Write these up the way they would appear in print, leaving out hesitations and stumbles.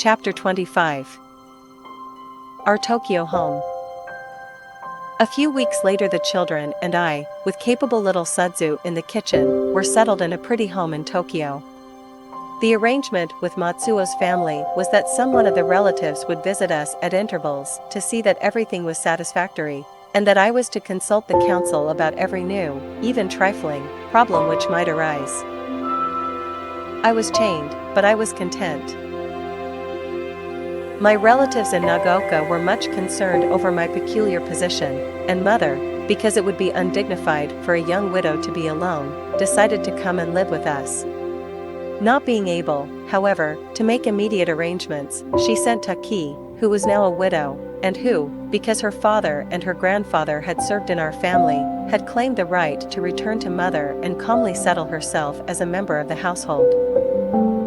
Chapter 25. Our Tokyo Home. A few weeks later the children and I, with capable little Suzu in the kitchen, were settled in a pretty home in Tokyo. The arrangement with Matsuo's family was that someone of the relatives would visit us at intervals to see that everything was satisfactory, and that I was to consult the council about every new, even trifling, problem which might arise. I was chained, but I was content. My relatives in Nagaoka were much concerned over my peculiar position, and mother, because it would be undignified for a young widow to be alone, decided to come and live with us. Not being able, however, to make immediate arrangements, she sent Taki, who was now a widow, and who, because her father and her grandfather had served in our family, had claimed the right to return to mother and calmly settle herself as a member of the household.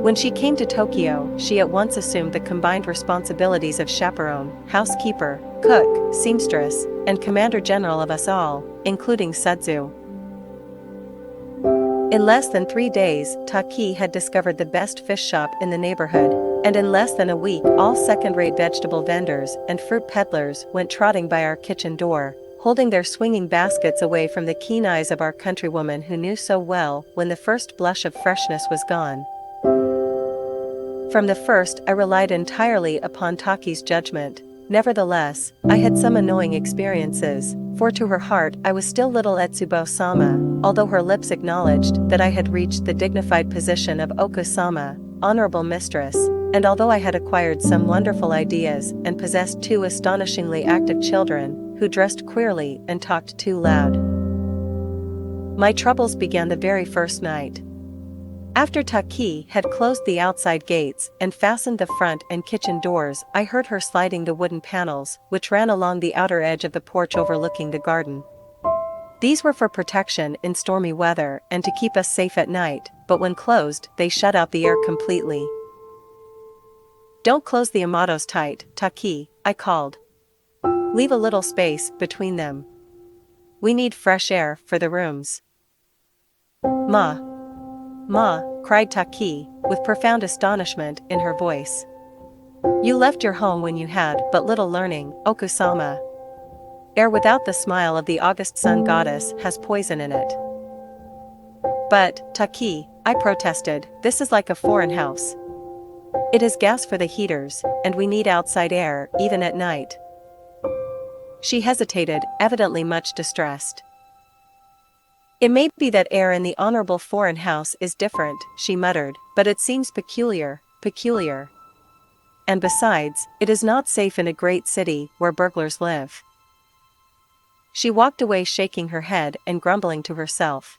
When she came to Tokyo, she at once assumed the combined responsibilities of chaperone, housekeeper, cook, seamstress, and commander-general of us all, including Suzu. In less than 3 days, Taki had discovered the best fish shop in the neighborhood, and in less than a week all second-rate vegetable vendors and fruit peddlers went trotting by our kitchen door, holding their swinging baskets away from the keen eyes of our countrywoman who knew so well when the first blush of freshness was gone. From the first I relied entirely upon Taki's judgment. Nevertheless, I had some annoying experiences, for to her heart I was still little Etsubo-sama, although her lips acknowledged that I had reached the dignified position of Oku-sama, honorable mistress, and although I had acquired some wonderful ideas and possessed 2 astonishingly active children, who dressed queerly and talked too loud. My troubles began the very first night. After Taki had closed the outside gates and fastened the front and kitchen doors, I heard her sliding the wooden panels, which ran along the outer edge of the porch overlooking the garden. These were for protection in stormy weather and to keep us safe at night, but when closed, they shut out the air completely. "Don't close the amados tight, Taki," I called. "Leave a little space between them. We need fresh air for the rooms." Ma, cried Taki, with profound astonishment in her voice. "You left your home when you had but little learning, Oku-sama. Air without the smile of the August sun goddess has poison in it." "But, Taki," I protested, "this is like a foreign house. It has gas for the heaters, and we need outside air, even at night." She hesitated, evidently much distressed. "It may be that air in the honorable foreign house is different," she muttered, "but it seems peculiar. And besides, it is not safe in a great city where burglars live." She walked away shaking her head and grumbling to herself.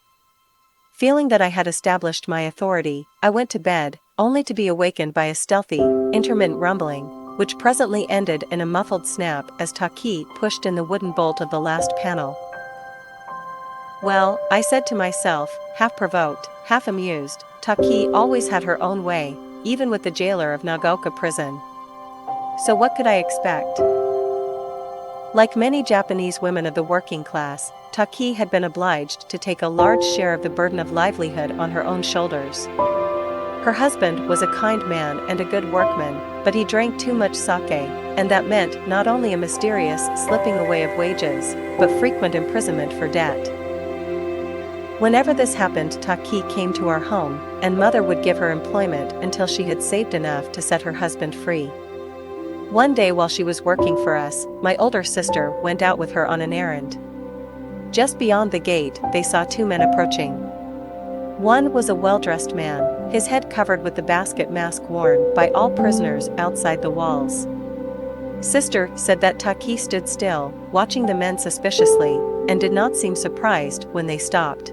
Feeling that I had established my authority, I went to bed, only to be awakened by a stealthy, intermittent rumbling, which presently ended in a muffled snap as Taki pushed in the wooden bolt of the last panel. Well, I said to myself, half provoked, half amused, Taki always had her own way, even with the jailer of Nagaoka prison. So what could I expect? Like many Japanese women of the working class, Taki had been obliged to take a large share of the burden of livelihood on her own shoulders. Her husband was a kind man and a good workman, but he drank too much sake, and that meant not only a mysterious slipping away of wages, but frequent imprisonment for debt. Whenever this happened, Taki came to our home, and mother would give her employment until she had saved enough to set her husband free. One day while she was working for us, my older sister went out with her on an errand. Just beyond the gate, they saw 2 men approaching. One was a well-dressed man, his head covered with the basket mask worn by all prisoners outside the walls. Sister said that Taki stood still, watching the men suspiciously, and did not seem surprised when they stopped.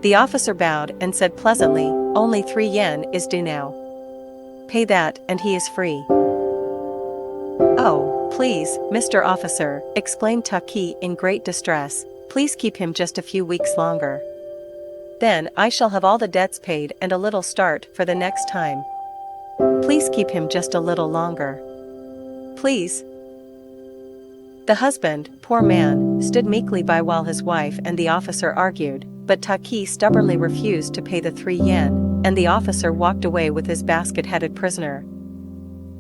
The officer bowed and said pleasantly, "Only 3 yen is due now. Pay that and he is free." "Oh, please, Mr. Officer," exclaimed Taki in great distress, "please keep him just a few weeks longer. Then I shall have all the debts paid and a little start for the next time. Please keep him just a little longer. Please." The husband, poor man, stood meekly by while his wife and the officer argued, but Taki stubbornly refused to pay the 3 yen, and the officer walked away with his basket-headed prisoner,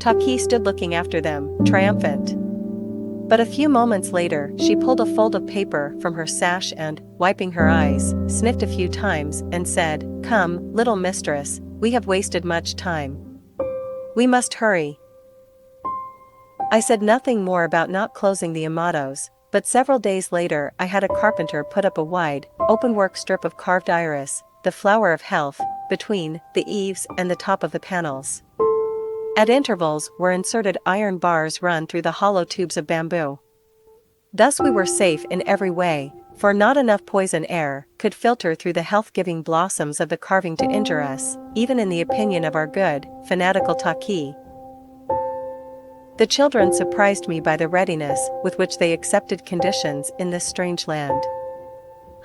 Taki stood looking after them, triumphant. But a few moments later, she pulled a fold of paper from her sash and, wiping her eyes, sniffed a few times and said, "Come, little mistress, we have wasted much time. We must hurry." I said nothing more about not closing the Amados, but several days later I had a carpenter put up a wide, open-work strip of carved iris, the flower of health, between the eaves and the top of the panels. At intervals were inserted iron bars run through the hollow tubes of bamboo. Thus we were safe in every way, for not enough poison air could filter through the health-giving blossoms of the carving to injure us, even in the opinion of our good, fanatical Taki. The children surprised me by the readiness with which they accepted conditions in this strange land.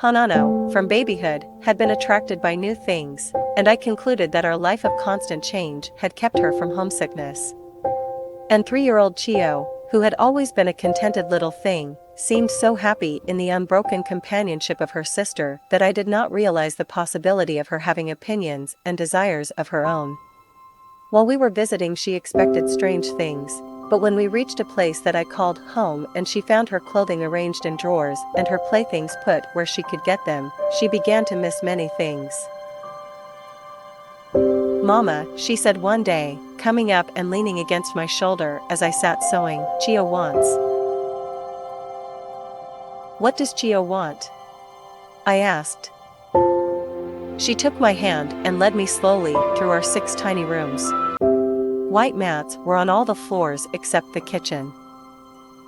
Hanano, from babyhood, had been attracted by new things, and I concluded that our life of constant change had kept her from homesickness. And 3-year-old Chio, who had always been a contented little thing, seemed so happy in the unbroken companionship of her sister that I did not realize the possibility of her having opinions and desires of her own. While we were visiting, she expected strange things. But when we reached a place that I called home and she found her clothing arranged in drawers and her playthings put where she could get them, she began to miss many things. "Mama," she said one day, coming up and leaning against my shoulder as I sat sewing, "Chio wants." "What does Chio want?" I asked. She took my hand and led me slowly through our 6 tiny rooms. White mats were on all the floors except the kitchen.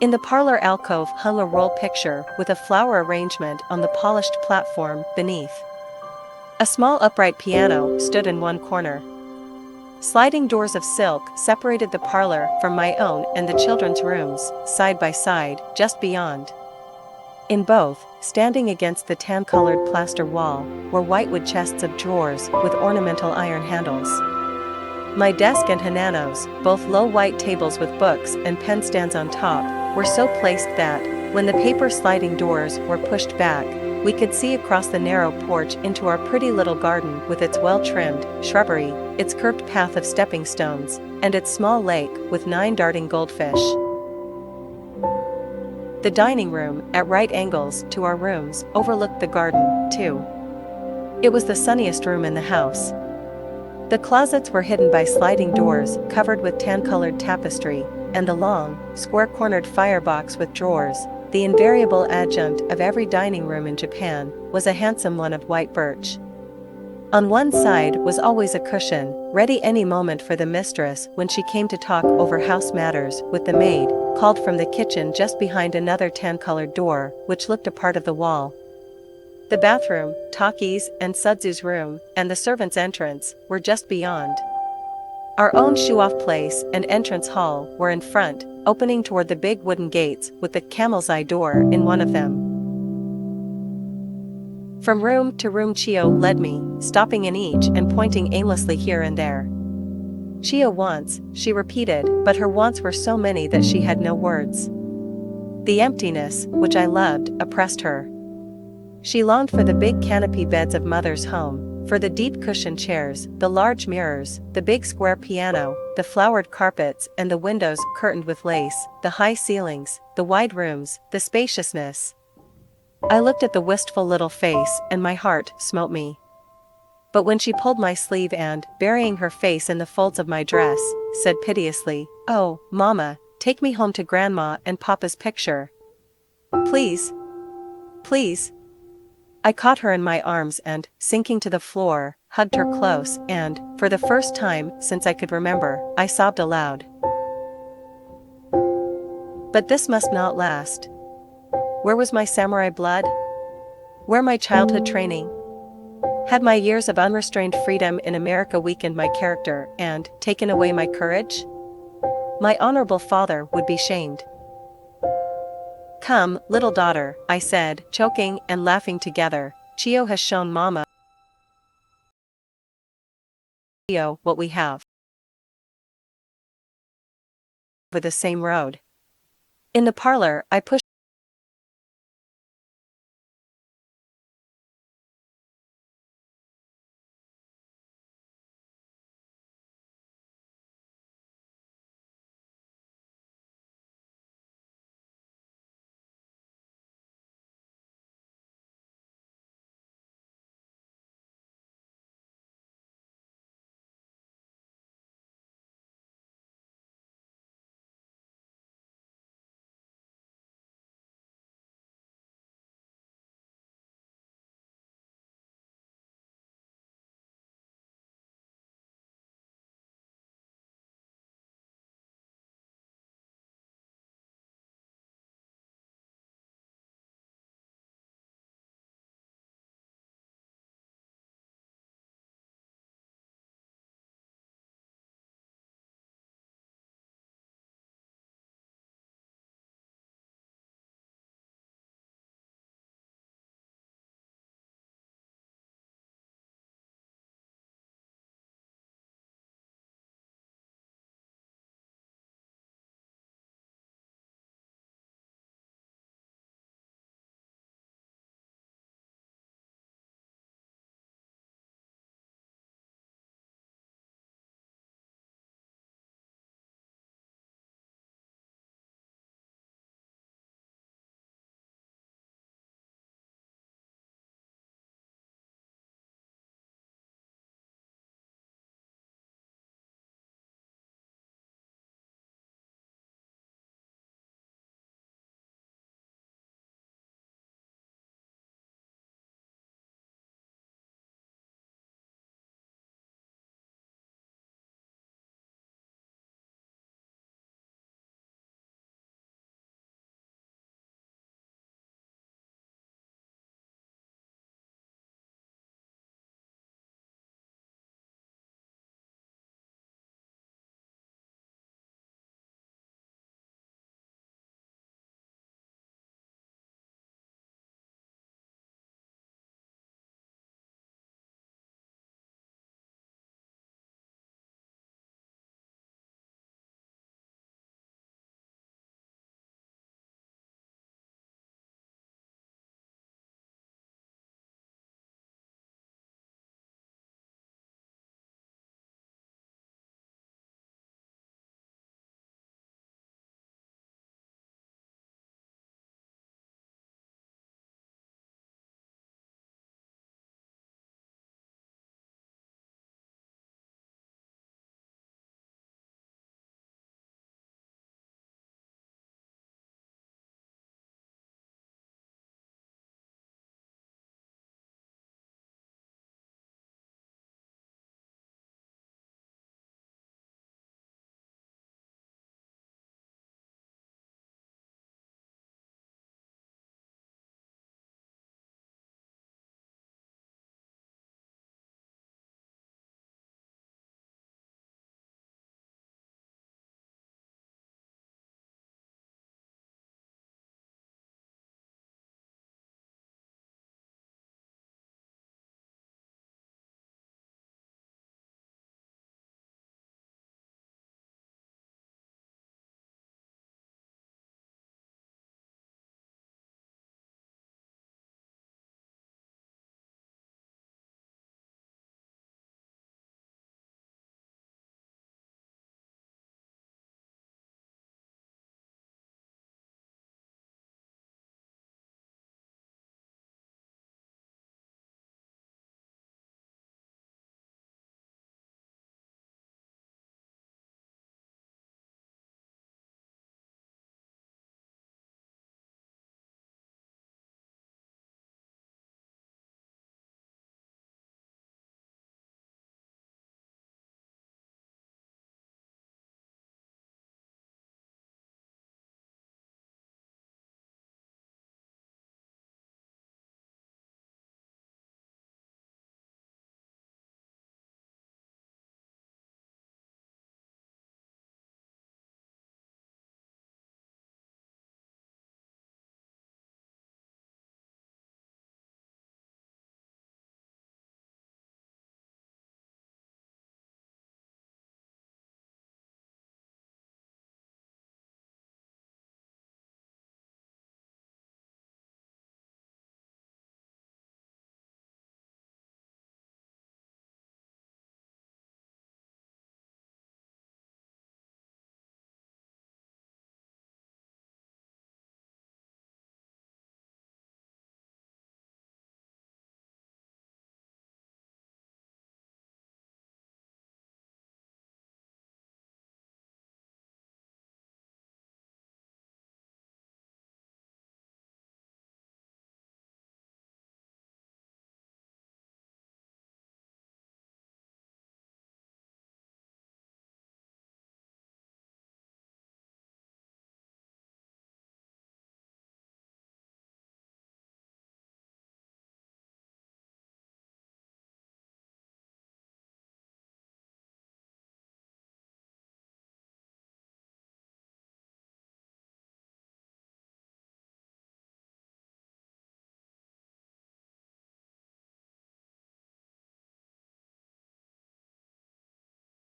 In the parlor alcove hung a roll picture with a flower arrangement on the polished platform beneath. A small upright piano stood in one corner. Sliding doors of silk separated the parlor from my own and the children's rooms, side by side, just beyond. In both, standing against the tan-colored plaster wall, were whitewood chests of drawers with ornamental iron handles. My desk and Hanano's, both low white tables with books and pen stands on top, were so placed that, when the paper sliding doors were pushed back, we could see across the narrow porch into our pretty little garden with its well-trimmed shrubbery, its curved path of stepping stones, and its small lake with 9 darting goldfish. The dining room, at right angles to our rooms, overlooked the garden, too. It was the sunniest room in the house. The closets were hidden by sliding doors covered with tan-colored tapestry, and the long, square-cornered firebox with drawers, the invariable adjunct of every dining room in Japan, was a handsome one of white birch. On one side was always a cushion, ready any moment for the mistress when she came to talk over house matters with the maid, called from the kitchen just behind another tan-colored door, which looked a part of the wall. The bathroom, Taki's and Sudzu's room, and the servants' entrance, were just beyond. Our own shoe-off place and entrance hall were in front, opening toward the big wooden gates with the camel's eye door in one of them. From room to room Chio led me, stopping in each and pointing aimlessly here and there. "Chio wants," she repeated, but her wants were so many that she had no words. The emptiness, which I loved, oppressed her. She longed for the big canopy beds of mother's home, for the deep cushioned chairs, the large mirrors, the big square piano, the flowered carpets and the windows curtained with lace, the high ceilings, the wide rooms, the spaciousness. I looked at the wistful little face and my heart smote me. But when she pulled my sleeve and, burying her face in the folds of my dress, said piteously, "Oh, Mama, take me home to Grandma and Papa's picture. Please. Please." I caught her in my arms and, sinking to the floor, hugged her close and, for the first time since I could remember, I sobbed aloud. But this must not last. Where was my samurai blood? Where my childhood training? Had my years of unrestrained freedom in America weakened my character and taken away my courage? My honorable father would be shamed. "Come, little daughter," I said, choking and laughing together. "Chio has shown Mama what we have." Over the same road. In the parlor, I pushed